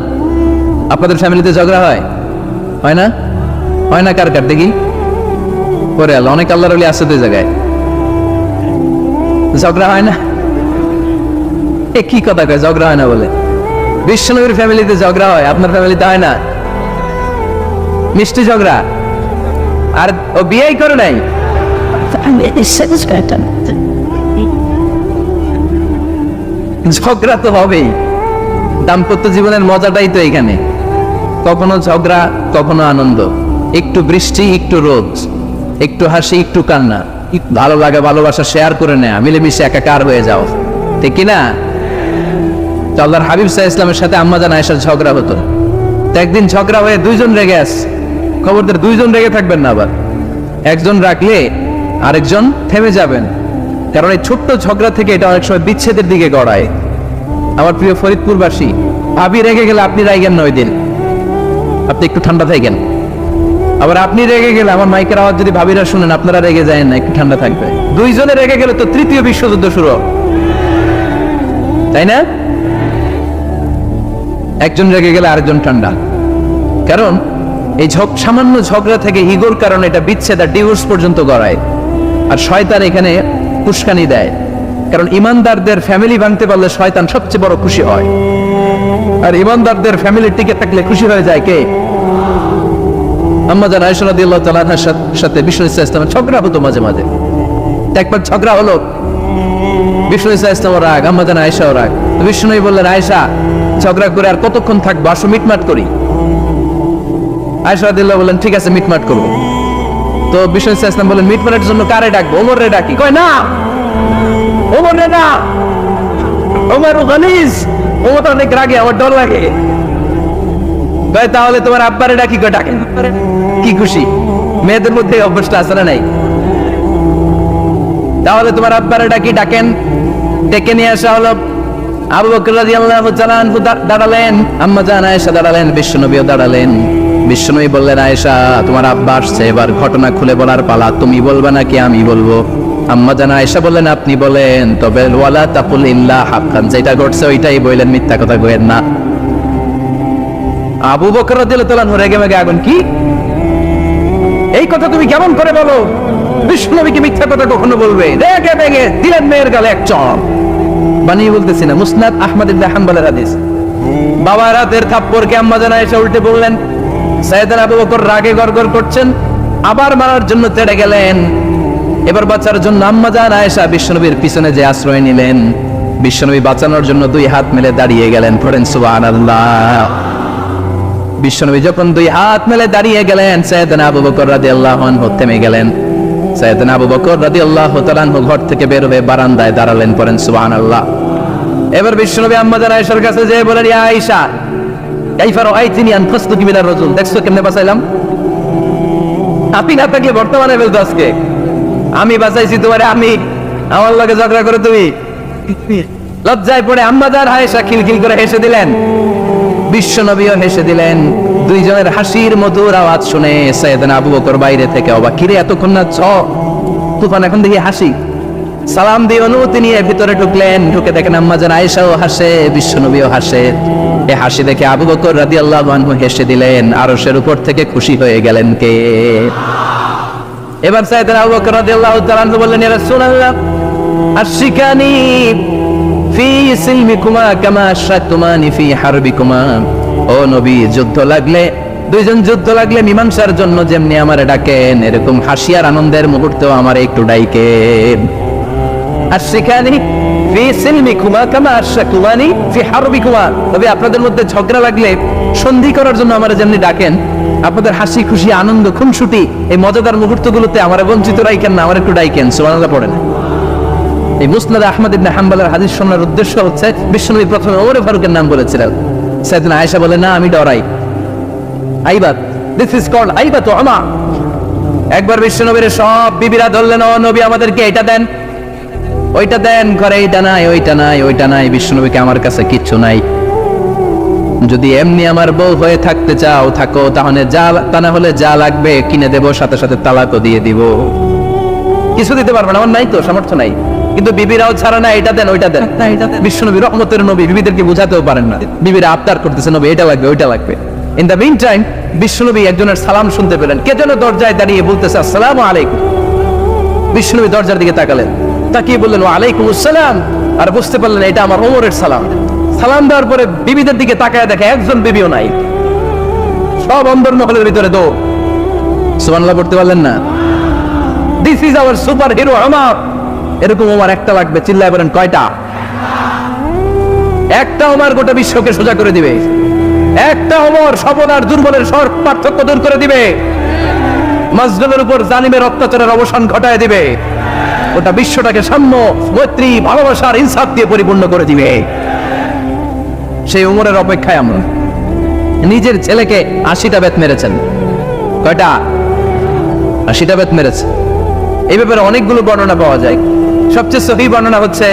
আপনাদের ফ্যামিলিতে ঝগড়া হয়? হয় না? হয় না? কার কার দেখি পরে আল্লাহ, অনেক আল্লাহর ওলি আছে তো জায়গায়, ঝগড়া হয় না? এ কি কথা কয়, ঝগড়া হয় না বলে? বিশ্বনবীর ফ্যামিলিতে ঝগড়া হয়, আপনার ফ্যামিলিতে হয় না? মিষ্টি ঝগড়া। আর ও বিয়েই করে নাই, ঝগড়া তো হবেই। দাম্পত্য জীবনের মজাটাই তো এখানে, কখনো ঝগড়া, কখনো আনন্দ, একটু বৃষ্টি, একটু রোদ, একটু হাসি, একটু কান্না, ভালো লাগা ভালোবাসা শেয়ার করে নেয়া, মিলেমিশে একাকার হয়ে যাও, ঠিক কিনা? আল্লাহর হাবিব সাল্লাল্লাহু আলাইহি ওয়াসাল্লামের সাথে আম্মাজান আয়েশার ঝগড়া হতো। তো একদিন ঝগড়া হয়ে দুইজন রেগে আছে। খবরদার দুইজন রেগে থাকবেন না, আবার একজন রাখলে আরেকজন থেমে যাবেন, কারণ এই ছোট্ট ঝগড়া থেকে এটা অনেক সময় বিচ্ছেদের দিকে গড়ায়। আমার প্রিয় ফরিদপুরবাসী, ভাবি রেগে গেলে আপনি রাইগেন না, ওই দিন আপনি একটু ঠান্ডা থাকেন। আবার আপনি রেগে গেলে, আমার মাইকের আওয়াজ যদি ভাবিরা শুনেন, আপনারা রেগে যায় না, একটু ঠান্ডা থাকবে। দুইজনে রেগে গেলে তো তৃতীয় বিশ্বযুদ্ধ শুরু। তাই না? একজন রেগে গেলে আরেকজন ঠান্ডা, কারণ এই সামান্য ঝগড়া থেকে ইগোর কারণে এটা বিচ্ছেদ আর ডিভোর্স পর্যন্ত গড়ায়। আর শয়তান এখানে উস্কানি দেয়, কারণ ইমানদারদের ফ্যামিলি ভাঙতে পারলে শয়তান সবচেয়ে বড় খুশি হয়, আর ইমানদারদের ফ্যামিলি টিকে থাকলে খুশি হয়ে যায় কে? আম্মা জান আয়েশা রাদিয়াল্লাহু তাআলা আনহার সাথে বিষ্ণু ইসলামের ঝগড়া হতো মাঝে মাঝে। একবার ঝগড়া হলো, বিষ্ণু ইসলাম রাগ, আম্মা জান আয়েশাও রাগ। বিষ্ণু বললেন, আয়েশা ঝগড়া করে আর কতক্ষণ থাকবো, আসো মিটমাট করি। আয়েশা রাদিয়াল্লাহু বললেন, ঠিক আছে মিটমাট করবো। তো বিষ্ণু ইসলাম বললেন, মিটমাটের জন্য কারে ডাকবো? ওমর রে ডাকি। কয় না, ওমর রে না, ওমর গালিজ, ওমর অনেক রাগে, আমার ডর লাগে। কয় তাহলে তোমার আব্বারে ডাকি। কয় ডাকেন। কি খুশি, মেয়েদের মধ্যে অভ্যাসটা আছে না নাই? তাহলে তোমার আব্বারে ডাকি, ডাকেন। ডেকে নিয়ে আসা হলো। আবু বকর রাদিয়াল্লাহু তাআলা আনহু দাঁড়ালেন, আম্মা জান আয়েশা দাঁড়ালেন, বিশ্বনবীও দাঁড়ালেন। বিশ্বনবী বললেন, আয়েশা তোমার আব্বা আসছে, এবার ঘটনা খুলে বলার পালা, তুমি বলবে নাকি আমি বলবো? আম্মা জান আয়েশা বললেন, আপনি বলেন, তবে ওয়ালা তাকুল ইল্লা হাক্কান, যেটা ঘটছে ওইটাই বললেন, মিথ্যা কথা কইেন না। আবু বকর রাদিয়াল্লাহু তাআলা রেগে মেগে আগুন, কি এই কথা তুমি কেমন করে বলো? বিশ্বনবী কি মিথ্যা কথা কখনো বলবে? রেগে মেগে দিলেন মেয়ের গালে এক চড়। বানিয়ে বলতেছি না, মুসনাদ আহমদ ইবনে হাম্বলের হাদিস। বাবার হাতের থাপ্পড়কে আম্মা জান আয়েশা উল্টে বললেন। সাইয়েদনা আবু বকর রাগে গড়গড় করছেন, আবার মারার জন্য তেড়ে গেলেন। এবার বাঁচার জন্য আম্মা জান আয়েশা বিশ্বনবীর পিছনে যে আশ্রয় নিলেন, বিশ্বনবী বাঁচানোর জন্য দুই হাত মেলে দাঁড়িয়ে গেলেন। পড়েন সুবহানাল্লাহ। বিশ্বনবী যখন দুই হাত মেলে দাঁড়িয়ে গেলেন, সাইয়েদনা আবু বকর রাদিয়াল্লাহু আনহু থেমে গেলেন। সাইয়েদনা আবু বকর রাদিয়াল্লাহু তাআলা আনহু ঘর থেকে বের হয়ে বারান্দায় দাঁড়ালেন। পড়েন সুবহানাল্লাহ। এবার বিশ্বনবী আম্মা জান আয়েশার কাছে যেয়ে বলেন, ইয়া আয়েশা কাইফা রাআইতিনি আনকাসতুকি মিনার রাজুল, দেখছো কেমনে বাঁচাইলাম? আপনি না থাকলে বর্তমানে বলতো আজকে আমি বাঁচাইছি তোমারে, আমি আমার লগে ঝগড়া করে তুমি। লজ্জায় পড়ে আম্মা জান আয়েশা খিলখিল করে হেসে দিলেন, বিশ্বনবীও হেসে দিলেন। দুইজনের হাসির মধুর আওয়াজ শুনে সাইয়েদনা আবু বকর বাইরে থেকে অবাক, কিরে এতক্ষণ না তুফান, এখন দেখি হাসি। সালাম দিয়ে অনুমতি নিয়ে ভিতরে ঢুকলেন। ঢুকে দেখেন আম্মা জান আয়েশাও হাসে, বিশ্বনবীও হাসে। এই হাসি দেখে আবু বকর রাদিয়াল্লাহু আনহু হেসে দিলেন। আরশের উপর থেকে খুশি হয়ে গেলেন কে? এবার সাইয়েদনা আবু বকর রাদিয়াল্লাহু তাআলা আনহু বললেন, ইয়া রাসূলুল্লাহ আশিকানি ফি সিলমিকুমা কামা আশরাতুমানি ফি হারবিকুমা। ও নবী, যুদ্ধ লাগলে, দুইজন যুদ্ধ লাগলে মীমাংসার জন্য যেমনি আমারে ডাকেন, এরকম হাসি আর আনন্দের মুহূর্তেও আমার একটু ডাইকেন। আশিকানি ফি সিলমিকুমা কামা আশরাতুমানি ফি হারবিকুমা। তবে আপনাদের মধ্যে ঝগড়া লাগলে সন্ধি করার জন্য আমারে যেমনি ডাকেন, আপনাদের হাসি খুশি আনন্দ খুনসুটি এই মজাদার মুহূর্তগুলোতে আমারে বঞ্চিত রাখেন না, আমার একটু ডাইকেন। সুবহানাল্লাহ পড়েন। এই মুসনাদ আহমদ ইবনে হাম্বলের হাদিস শোনার উদ্দেশ্য হচ্ছে, বিশ্বনবী প্রথমে ওমর ফারুকের নাম বলেছিলেন। সাইয়েদনা আয়েশা বলে, না আমি ডরাই। আইবাত, দিস ইজ কল্ড আইবাত আমা। একবার বিশ্বনবীর সব বিবিরা ধরলেন, ও নবী আমাদেরকে এটা দেন, ওইটা দেন, ঘরে এইটা নাই, ওইটা নাই, ওইটা নাই। বিশ্বনবীকে, আমার কাছে কিচ্ছু নাই, যদি এমনি আমার বউ হয়ে থাকতে চাও থাকো, তাহলে যা, তা না হলে যা লাগবে কিনে দেবো, সাথে সাথে তালাকও দিয়ে দিব। কিছু দিতে পারবেন, আমার নাই তো, সামর্থ্য নাই। কিন্তু বিবিরাও ছাড়া না, এটা দেন, ওইটা দেন। বিশ্বনবী রহমতের নবী, বিবিদেরকে বুঝাতেও পারেন না। বিবিরা আবদার করতেছে, নবী এটা লাগবে, ওইটা লাগবে। ইন দ্য মিন টাইম বিশ্বনবী একজনের সালাম শুনতে পেলেন। কে যেন দরজায় দাঁড়িয়ে বলতেছে, আসসালামু আলাইকুম। বিশ্বনবী দরজার দিকে তাকালেন, তাকিয়ে বললেন, ওয়া আলাইকুম আসসালাম। আর বুঝতে পারলেন এটা আমার ওমরের সালাম। সালাম দেওয়ার পরে বিবিদের দিকে তাকায় দেখে একজন বিবিও নাই, সব অন্দর মহলের ভিতরে দো। সুবহানাল্লাহ পড়তে পারলেন না? This is our super hero Omar. এরকম ওমর একটা লাগবে, চিল্লায় বলেন কয়টা? একটা ওমর গোটা বিশ্বকে সোজা করে দিবে। একটা ওমর সবল আর দুর্বলের সব পার্থক্য দূর করে দিবে। মাজলুমের উপর জালিমের অত্যাচারের অবসান ঘটায় দিবে। গোটা বিশ্বটাকে সাম্য, মৈত্রী, ভালোবাসার ইনসাফ দিয়ে পরিপূর্ণ করে দিবে। সেই ওমরের অপেক্ষায় আমরা। নিজের ছেলেকে 80টা বেত মেরেছেন। কয়টা? 80টা বেত মেরেছে। এই ব্যাপারে অনেকগুলো বর্ণনা পাওয়া যায়। সবচেয়ে সহিহ বর্ণনা হচ্ছে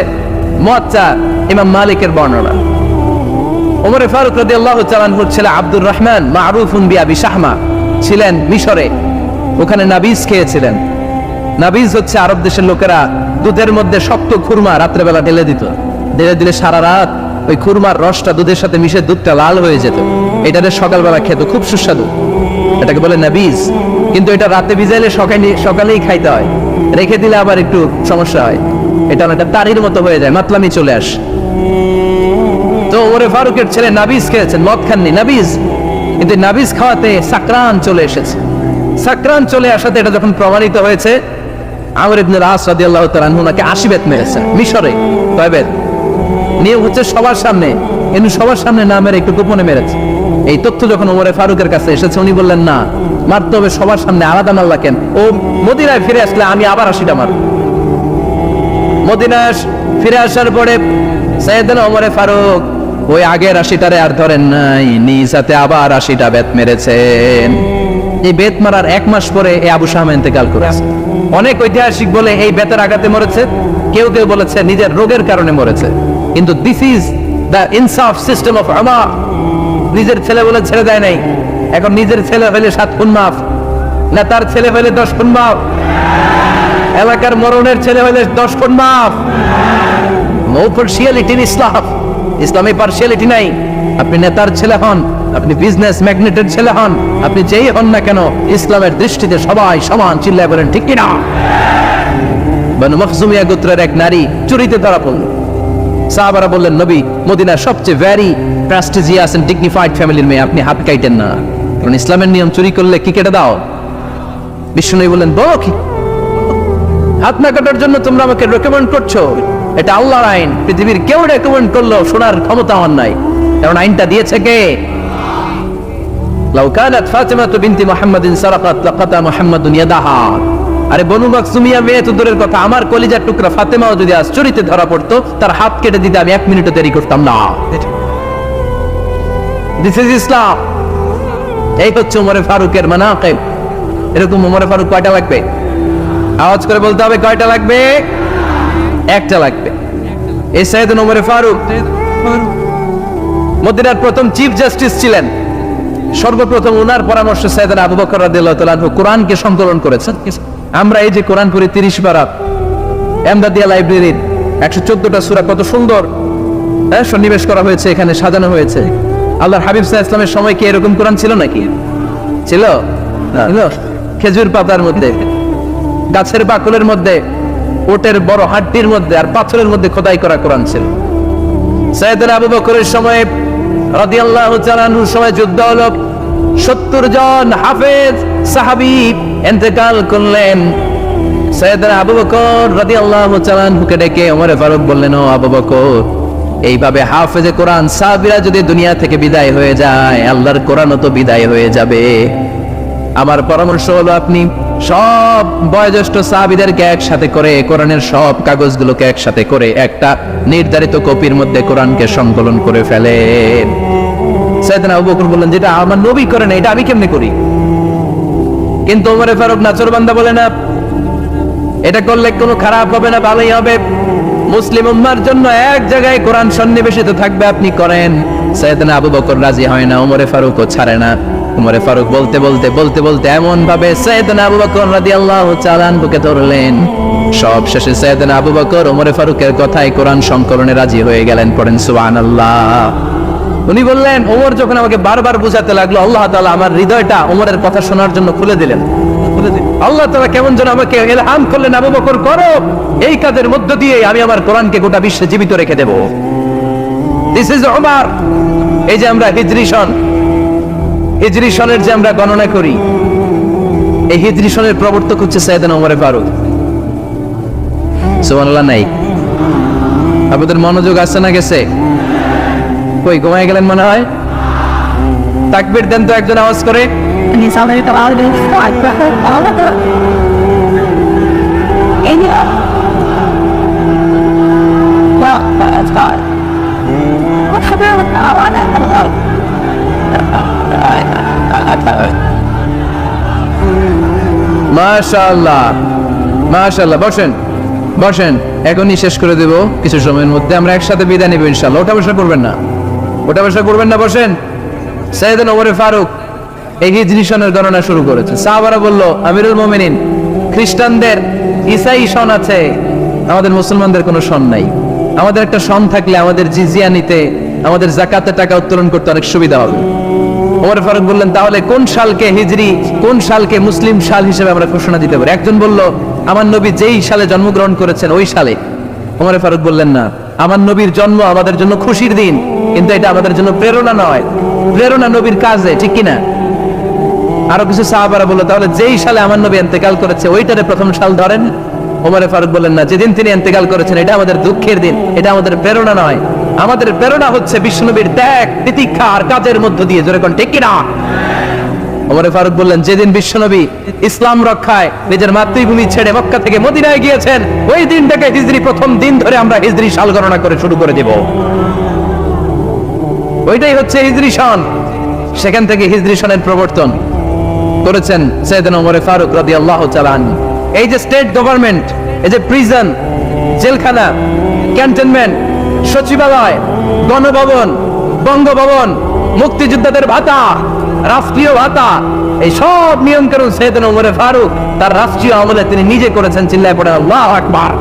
মুয়াত্তা ইমাম মালিকের বর্ণনা। ওমর ফারুক রাদিয়াল্লাহু তাআলা আনহুর ছেলে আব্দুর রহমান মারুফুন বিআবি শাহমা ছিলেন মিশরে। ওখানে নাবিজ খেয়েছিলেন। নাবিজ হচ্ছে আরব দেশের লোকেরা দুধের মধ্যে শক্ত খুরমা রাত্রেবেলা ঢেলে দিত। ধীরে ধীরে সারা রাত ওই খুরমার রসটা দুধের সাথে মিশে দুধটা লাল হয়ে যেত। এটাতে সকালবেলা খেত, খুব সুস্বাদু, এটাকে বলে নাবিজ। কিন্তু এটা রাতে ভিজাইলে সকালেই খাইতে হয়, রেখে দিলে আবার একটু সমস্যা হয়, এটা অনেকটা তারির মতো হয়ে যায়, মাতলামি চলে আসে। তো ওমরে ফারুকের ছেলে নাবিজ খেয়েছেন, মদ খাননি, নাবিজ। কিন্তু নাবিজ খাওয়াতে সাকরান চলে এসেছে। সাকরান চলে আসাতে এটা যখন প্রমাণিত হয়েছে, আমর ইবনে আস রাদিয়াল্লাহু তাআলা আনহু নাকি 80 বেত মেরেছে মিশরে। কয় বেত? নিয়ম হচ্ছে সবার সামনে, কিন্তু সবার সামনে না মেরে একটু গোপনে মেরেছে। এই তথ্য যখন ওমরে ফারুকের কাছে এসেছে, উনি বললেন না, মারতে হবে সবার সামনে, আলাদা মারলা কেন? ও মদিনায় ফিরে আসলে আমি আবার 80টা মারব। মদিনায় ফিরে আসার পরে সাইয়েদনা ওমরে ফারুক ওই আগের 80টারে আর ধরেন নাই, নিজ হাতে আবার 80টা বেত মেরেছেন। এই বেত মারার 1 মাস পরে এই আবু শামা ইন্তেকাল করেছে। অনেক ঐতিহাসিক বলে এই বেতের আঘাতে মরেছে, কেউ কেউ বলেছে নিজের রোগের কারণে মরেছে। কিন্তু দিস ইজ দ্য ইনসাফ সিস্টেম অফ আমা। নিজের ছেলে বলে ছেড়ে দেয় নাই। এখন নিজের ছেলে হইলে 7 খুন মাফ, না তার ছেলে হইলে 10 খুন মাফ, এলাকার মরণের ছেলে হইলে 10 খুন মাফ। নো পার্সিয়ালিটি ইন ইসলাম। ইসলামে পার্সিয়ালিটি নাই। আপনি নেতার ছেলে হন, আপনি বিজনেস ম্যাগনেটের ছেলে হন, আপনি যেই হন না কেন, ইসলামের দৃষ্টিতে সবাই সমান। চিল্লায় বলেন ঠিক কিনা? বনু মখজুমিয়া গোত্রের এক নারী চুরিতে ধরা পড়ল। সাহাবারা বললেন, নবী, মদিনার সবচেয়ে ভেরি প্রেস্টিজিয়াস এন্ড ডিগনিফাইড ফ্যামিলির মেয়ে, আপনি হাত কাটেন না, কারণ ইসলামের নিয়ম চুরি করলে কি কেটে দাও? বিষ্ণু বললেন, বলো কি? হাত না কাটার জন্য তোমরা আমাকে রেকমেন্ড করছো? এটা আল্লাহর আইন, পৃথিবীর কেউ রেকমেন্ড করলো শোনার ক্ষমতা আমার নাই, কারণ আইনটা দিয়েছে কে? লাউ কানাত ফাতিমাতু বিনতি মুহাম্মাদিন সারাকাত লাকাতা মুহাম্মাদুন ইয়াদাহা। আরে বনু মাকসুমিয়া মেয়ে তো দূরের কথা, আমার কলিজার টুকরা ফাতেমাও যদি আজ চুরিতে ধরা পড়তো, তার হাত কেটে দিতে আমি 1 মিনিটও দেরি করতাম না। দিস ইজ ইসলাম। এই হচ্ছে ওমরে ফারুকের মানাকিব। এরকম ওমরে ফারুক কয়টা লাগবে? আওয়াজ করে বলতে হবে, কয়টা লাগবে? একটা লাগবে। এই সাইয়েদনা ওমরে ফারুক মদিনার প্রথম চিফ জাস্টিস ছিলেন। সর্বপ্রথম ওনার পরামর্শে সাইয়েদনা আবু বকর রাদিয়াল্লাহু তাআলা আনহু কোরআনকে সংকলন করেছেন। আমরা এই যে কোরআন পড়ি 30 পারা, এমদাদিয়া লাইব্রেরির 114টা সূরা, কত সুন্দর সন্নিবেশ করা হয়েছে, এখানে সাজানো হয়েছে। আল্লাহর হাবিব সাল্লাল্লাহু আলাইহি ওয়াসাল্লামের সময় কি এরকম কোরআন ছিল নাকি? ছিল? খেজুর পাতার মধ্যে, গাছের বাকলের মধ্যে, ওটের বড় হাড্ডির মধ্যে আর পাথরের মধ্যে খোদাই করা কোরআন ছিল। সাইয়েদনা আবু বকরের সময় রাদিয়াল্লাহু তাআলা আনহুর সময় যুদ্ধ হলো, 70 জন হাফেজ সাহাবী ইন্তেকাল করলেন। সাইয়েদনা আবু বকর রাদিয়াল্লাহু তাআলা আনহুকে ডেকে ওমর ফারুক বললেন, ও আবু বকর, এইভাবে হাফেজে কোরআন সাহাবীরা যদি দুনিয়া থেকে বিদায় হয়ে যায়, আল্লাহর কোরআনও তো বিদায় হয়ে যাবে। আমার পরামর্শ হলো, আপনি সব বয়োজ্যেষ্ঠ সাহাবীদেরকে একসাথে করে কোরআনের সব কাগজগুলোকে একসাথে করে একটা নির্ধারিত কপির মধ্যে কোরআনকে সংকলন করে ফেলেন। সাইয়েদনা আবু বকর বললেন, যেটা আমার নবী করে না, এটা আমি কেমনে করি? কিন্তু ওমর ফারুক নাচরবান্দা বলে না, এটা করলে কোনো খারাপ হবে না, ভালোই হবে। মুসলিম উম্মার জন্য এক জায়গায় কোরআন সন্নিবেশিত থাকবে, আপনি করেন। সাইয়েদনা আবু বকর রাজি হয় না, ওমর ফারুকও ছাড়ে না। ওমর ফারুক বলতে বলতে বলতে বলতে এমন ভাবে সাইয়েদনা আবু বকর রাদিয়াল্লাহু তাআলা আনহুকে ধরলেন, সব শেষে সাইয়েদনা আবু বকর ওমর ফারুকের কথায় কোরআন সংকলনে রাজি হয়ে গেলেন। পড়েন সুবহানাল্লাহ। উনি বললেন, ওমর যখন আমাকে বারবার বুঝাতে লাগলো, আল্লাহ তাআলা আমার হৃদয়টা ওমরের কথা শোনার জন্য খুলে দিলেন। আল্লাহ তাআলা কেমন যেন আমাকে ইলহাম করলেন, আবু বকর করো, এই কাজের মধ্য দিয়ে আমি আমার কোরআনকে গোটা বিশ্বে জীবিত রেখে দেব। This is Omar. এই যে আমরা হিজরি সনের যে আমরা গণনা করি, এই হিজরি সনের প্রবর্তক হচ্ছে সাইয়েদনা ওমর ফারুক। সুবহানাল্লাহ। নাই আপনাদের মনোযোগ আছে না গেছে? কই ঘুমায় গেলেন মনে হয়? তাকবীর দেন তো একজন আওয়াজ করে। মাশাআল্লাহ মাশাআল্লাহ। বসেন বসেন, এখনই শেষ করে দেব কিছু সময়ের মধ্যে। আমরা একসাথে বিদায় নিব ইনশাআল্লাহ। ওঠা বসা করবেন না, ওঠা বসা করবেন না, বসেন। সাইয়েদনা ওমর ফারুক এই হিজরি সনের গণনা শুরু করেছে। সাহাবারা বলল, আমিরুল মুমিনিন, খ্রিস্টানদের ঈসাই সন আছে, আমাদের মুসলমানদের কোনো সন নাই। আমাদের একটা সন থাকলে আমাদের জিজিয়া নিতে, আমাদের জাকাতের টাকা উত্তোলন করতে অনেক সুবিধা হবে। ওমর ফারুক বললেন, তাহলে কোন সালকে হিজরি, কোন সালকে মুসলিম সাল হিসেবে আমরা ঘোষণা দিতে পারি? একজন বলল, আমার নবী যেই সালে জন্মগ্রহণ করেছেন ওই সালে। ওমর ফারুক বললেন, না, আমার নবীর জন্ম আমাদের জন্য খুশির দিন, কিন্তু এটা আমাদের জন্য প্রেরণা নয়। প্রেরণা নবীর কাজে, ঠিক কিনা? আরো কিছু সাহাবারা বলল, তাহলে যেই সালে আমার নবী ইন্তেকাল করেছে ওইটারে প্রথম সাল ধরেন। ওমর ফারুক বললেন, না, যেদিন তিনি ইন্তেকাল করেছেন এটা আমাদের দুঃখের দিন, এটা আমাদের প্রেরণা নয়। আমাদের প্রেরণা হচ্ছে বিশ্বনবীর ত্যাগ, তিতিক্ষা আর কাজের মধ্য দিয়ে। জোরে কোন ঠিক কিনা? ওমর ফারুক বললেন, যেদিন বিশ্বনবী ইসলাম রক্ষায় নিজের মাতৃভূমি ছেড়ে মক্কা থেকে মদিনায় গিয়েছেন, ওই দিনটাকে হিজরি প্রথম দিন ধরে আমরা হিজরি সাল গণনা করে শুরু করে দেব। ওইটাই হচ্ছে হিজরি সন। সেখান থেকে হিজরি সনের প্রবর্তন করেছেন সাইয়েদনা ওমর ফারুক রাদিয়াল্লাহু তাআলা আনহু। এই যে স্টেট গভর্নমেন্ট, এই যে প্রিজন, জেলখানা, ক্যান্টনমেন্ট, সচিবালয়, গণভবন, বঙ্গভবন, মুক্তিযোদ্ধাদের ভাতা, রাষ্ট্রীয় ভাতা, এই সব নিয়ম কানুন সাইয়েদনা ওমর ফারুক তার রাষ্ট্রীয় আমলে তিনি নিজে করেছেন। চিল্লায় পড়েন আল্লাহু আকবার।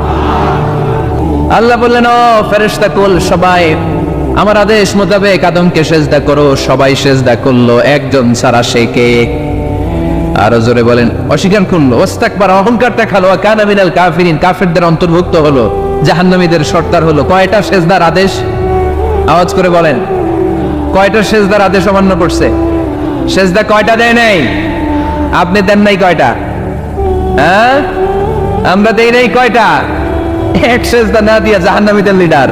আল্লাহ বললেন, ও ফেরেশতা কুল, সবাই আমার আদেশ মোতাবেক আদমকে সেজদা করো। সবাই সেজদা করলো, একজন ছাড়া, সে কে? আরো জোরে বলেন, অস্বীকার করলো, ওয়াস্তাকবার, অহংকার দেখালো, ওয়া কানা মিনাল কাফিরিন, কাফেরদের অন্তর্ভুক্ত হলো, জাহান্নামীদের সর্দার হলো। কয়টা সেজদার আদেশ? আওয়াজ করে বলেন, কয়টা সেজদার আদেশ অমান্য করছে? সেজদা কয়টা দেয় নাই? আপনি দেন নাই কয়টা? হ্যাঁ, আমরা দেই নাই কয়টা? এক সেজদা না দিয়া জাহান্নামীদের লিডার।